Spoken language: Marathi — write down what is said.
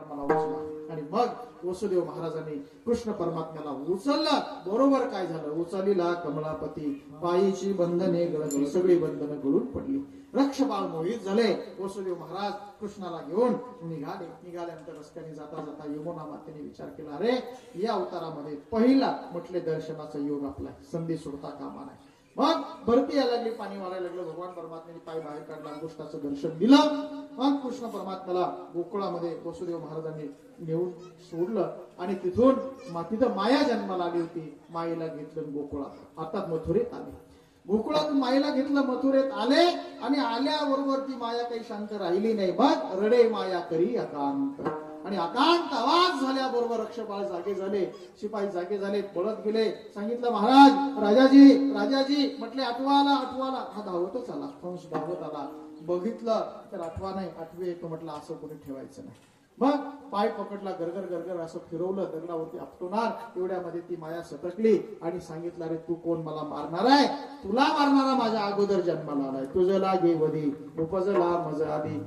मला उचला. आणि मग वसुदेव महाराजांनी कृष्ण परमात्म्याला उचललं. बरोबर काय झालं, उचलीला कमलापती पायीची बंधने गळगळ, सगळी बंधनं गळून पडली. रक्षबाळ मोहित झाले. वसुदेव महाराज कृष्णाला घेऊन निघाल्यानंतर रस्त्याने जाता जाता यमुना मातेने विचार केला, अरे या अवतारामध्ये पहिला म्हटले दर्शनाचा योग आपला, संधी सोडता कामा नाही. मग भरती यायला लागली, पाणी वाढायला लागलं. भगवान परमात्म्याने पाय बाहेर काढला, गोष्टाचं दर्शन दिलं. मग कृष्ण परमात्म्याला गोकुळामध्ये वसुदेव महाराजांनी नेऊन सोडलं आणि तिथं माया जन्माला आली होती. मायेला घेतलं गोकुळात, अर्थात मथुरेत आले. गोकुळातून मायेला घेतलं, मथुरेत आले आणि आल्याबरोबर ती माया काही शांत राहिली नाही. मग रडे माया करी अकांत, आणि अकांत आवाज झाल्याबरोबर रक्षपाळ जागे झाले, शिपाई जागे झाले, पळत गेले. सांगितलं, महाराज राजाजी म्हटले, आठवाला. हा धावतच आला, कंस धावत आला. बघितलं तर आठवा नाही, आठवे येतो. म्हटलं असं कोणी ठेवायचं नाही. मग पाय पकडला, गरगर असं फिरवलं, दगडावरती आपटवणार. एवढ्यामध्ये ती माया सटकली आणि सांगितलं, अरे तू कोण, मला मारणार आहे? तुला मारणारा माझ्या अगोदर जन्माला आलाय. तुझं लागे वधी उपजला मज आधी.